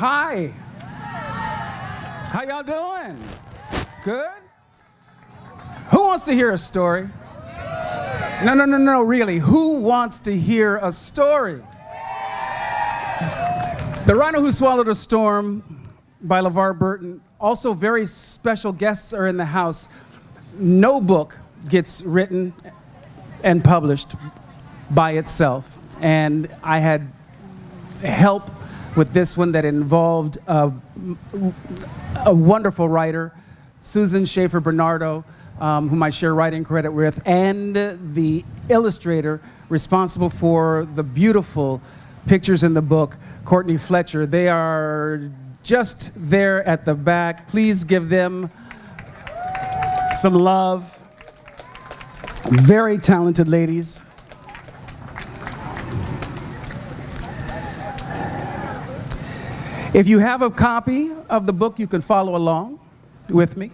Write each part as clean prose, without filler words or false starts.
Hi. How y'all doing? Good? Who wants to hear a story? No, really. Who wants to hear a story? The Rhino Who Swallowed a Storm by LeVar Burton. Also, very special guests are in the house. No book gets written and published by itself. And I had help with this one that involved a wonderful writer, Susan Schaefer Bernardo, whom I share writing credit with, and the illustrator responsible for the beautiful pictures in the book, Courtney Fletcher. They are just there at the back. Please give them some love. Very talented ladies. If you have a copy of the book, you can follow along with me.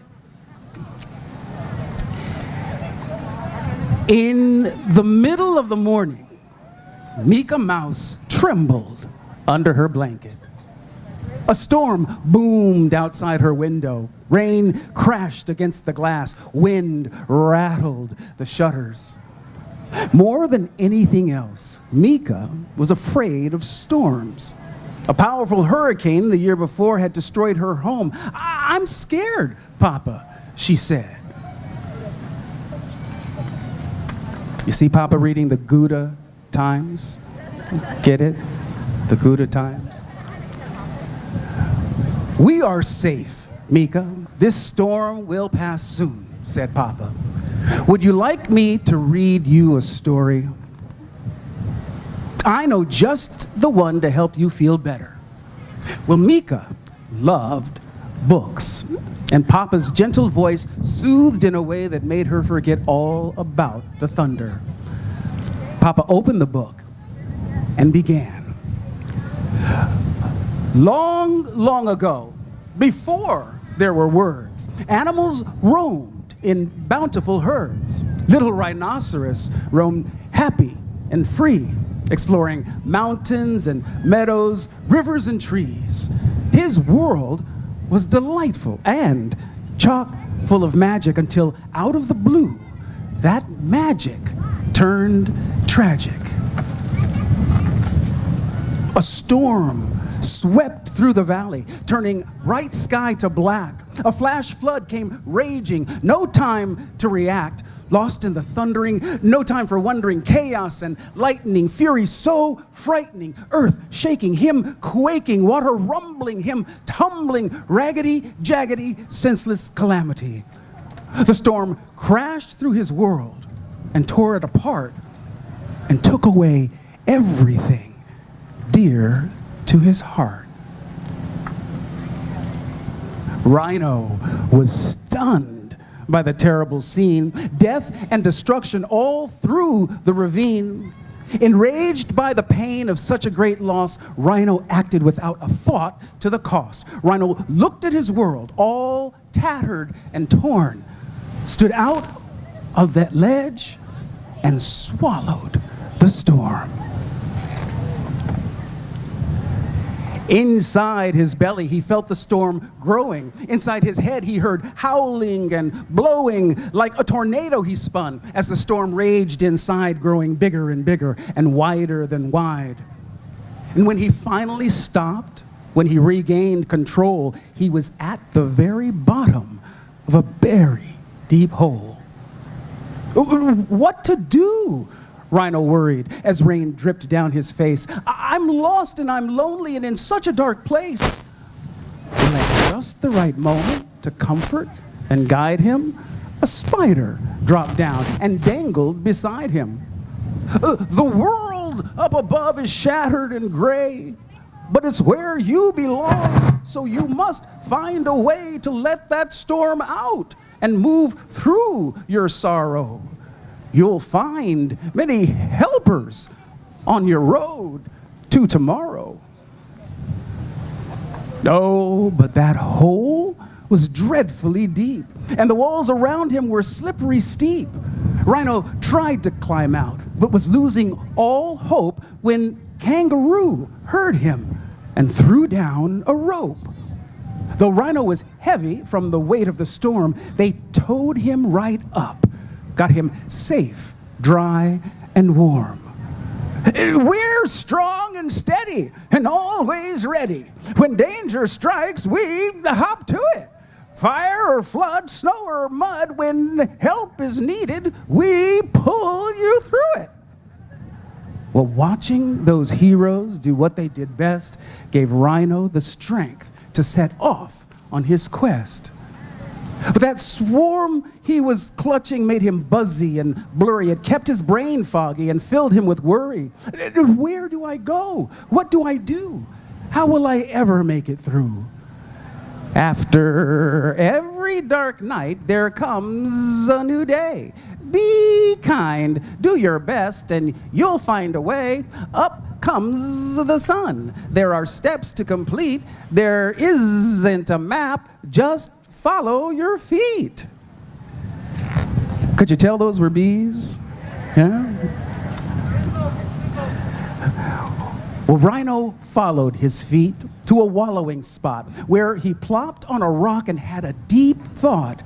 In the middle of the morning, Mika Mouse trembled under her blanket. A storm boomed outside her window. Rain crashed against the glass. Wind rattled the shutters. More than anything else, Mika was afraid of storms. A powerful hurricane the year before had destroyed her home. I'm scared, Papa, she said. You see Papa reading the Gouda Times? Get it? The Gouda Times? We are safe, Mika. This storm will pass soon, said Papa. Would you like me to read you a story? I know just the one to help you feel better. Well, Mika loved books, and Papa's gentle voice soothed in a way that made her forget all about the thunder. Papa opened the book and began. Long, long ago, before there were words, animals roamed in bountiful herds. Little rhinoceros roamed happy and free, exploring mountains and meadows, rivers and trees. His world was delightful and chock full of magic until out of the blue, that magic turned tragic. A storm swept through the valley, turning bright sky to black. A flash flood came raging, no time to react. Lost in the thundering, no time for wondering, chaos and lightning, fury so frightening, earth shaking, him quaking, water rumbling, him tumbling, raggedy, jaggedy, senseless calamity. The storm crashed through his world and tore it apart and took away everything dear to his heart. Rhino was stunned by the terrible scene, death and destruction all through the ravine. Enraged by the pain of such a great loss, Rhino acted without a thought to the cost. Rhino looked at his world, all tattered and torn, stood out of that ledge and swallowed the storm. Inside his belly, he felt the storm growing. Inside his head, he heard howling and blowing. Like a tornado, he spun as the storm raged inside, growing bigger and bigger and wider than wide. And when he finally stopped, when he regained control, he was at the very bottom of a very deep hole. What to do? Rhino worried as rain dripped down his face. I'm lost and I'm lonely and in such a dark place. And at just the right moment to comfort and guide him, a spider dropped down and dangled beside him. The world up above is shattered and gray, but it's where you belong, so you must find a way to let that storm out and move through your sorrow. You'll find many helpers on your road to tomorrow. Oh, but that hole was dreadfully deep, and the walls around him were slippery steep. Rhino tried to climb out, but was losing all hope when Kangaroo heard him and threw down a rope. Though Rhino was heavy from the weight of the storm, they towed him right up, got him safe, dry, and warm. We're strong and steady and always ready. When danger strikes, we hop to it. Fire or flood, snow or mud, when help is needed, we pull you through it. Well, watching those heroes do what they did best gave Rhino the strength to set off on his quest. But that swarm he was clutching made him buzzy and blurry. It kept his brain foggy and filled him with worry. Where do I go? What do I do? How will I ever make it through? After every dark night, there comes a new day. Be kind, do your best, and you'll find a way. Up comes the sun. There are steps to complete. There isn't a map, just follow your feet. Could you tell those were bees? Yeah? Well, Rhino followed his feet to a wallowing spot where he plopped on a rock and had a deep thought.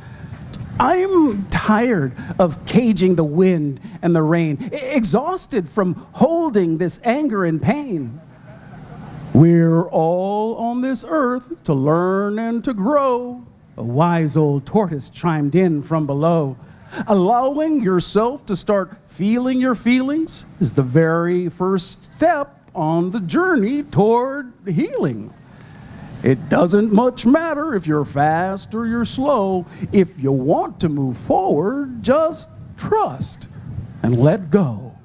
I'm tired of caging the wind and the rain, exhausted from holding this anger and pain. We're all on this earth to learn and to grow, a wise old tortoise chimed in from below. Allowing yourself to start feeling your feelings is the very first step on the journey toward healing. It doesn't much matter if you're fast or you're slow. If you want to move forward, just trust and let go.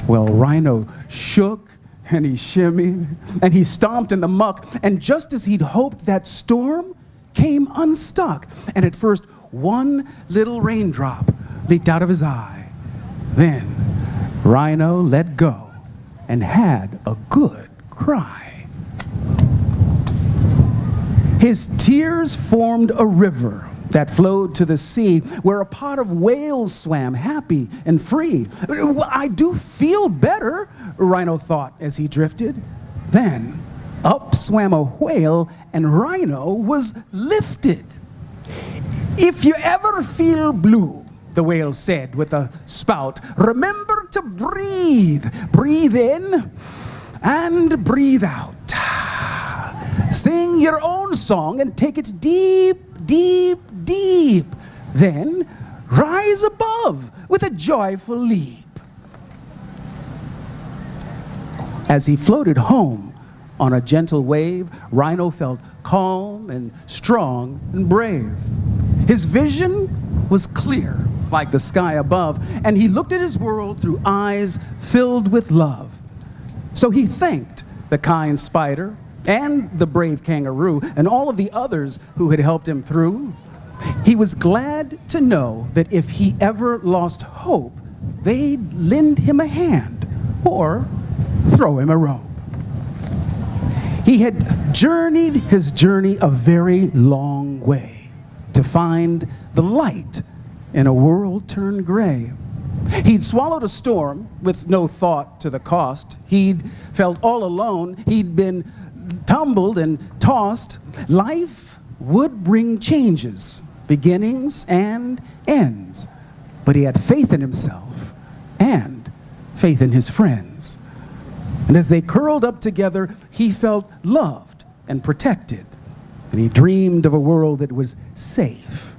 Well, Rhino shook and he shimmied and he stomped in the muck, and just as he'd hoped, that storm came unstuck. And at first, one little raindrop leaked out of his eye. Then Rhino let go and had a good cry. His tears formed a river that flowed to the sea, where a pod of whales swam happy and free. I do feel better, Rhino thought as he drifted. Then up swam a whale, and Rhino was lifted. If you ever feel blue, the whale said with a spout, remember to breathe. Breathe in and breathe out. Sing your own song and take it deep, deep, deep. Then rise above with a joyful leap. As he floated home on a gentle wave, Rhino felt calm and strong and brave. His vision was clear like the sky above, and he looked at his world through eyes filled with love. So he thanked the kind spider and the brave kangaroo and all of the others who had helped him through. He was glad to know that if he ever lost hope, they'd lend him a hand or throw him a rope. He had journeyed his journey a very long way to find the light in a world turned gray. He'd swallowed a storm with no thought to the cost. He'd felt all alone. He'd been tumbled and tossed. Life would bring changes, beginnings and ends. But he had faith in himself and faith in his friends. And as they curled up together, he felt loved and protected. And he dreamed of a world that was safe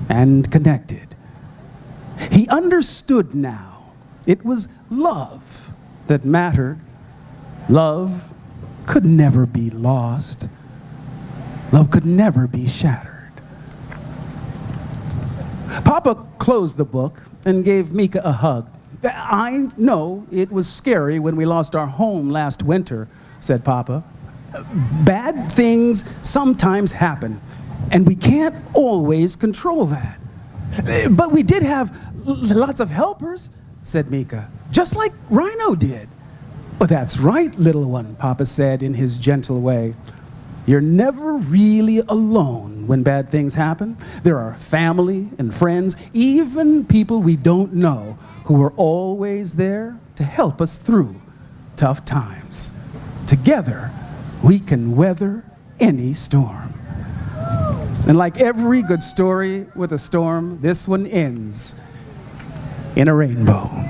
and connected. He understood now it was love that mattered. Love could never be lost. Love could never be shattered. Papa closed the book and gave Mika a hug. I know it was scary when we lost our home last winter, said Papa. Bad things sometimes happen, and we can't always control that. But we did have lots of helpers, said Mika, just like Rhino did. Well, that's right, little one, Papa said in his gentle way. You're never really alone when bad things happen. There are family and friends, even people we don't know, who are always there to help us through tough times. Together, we can weather any storm. And like every good story with a storm, this one ends in a rainbow.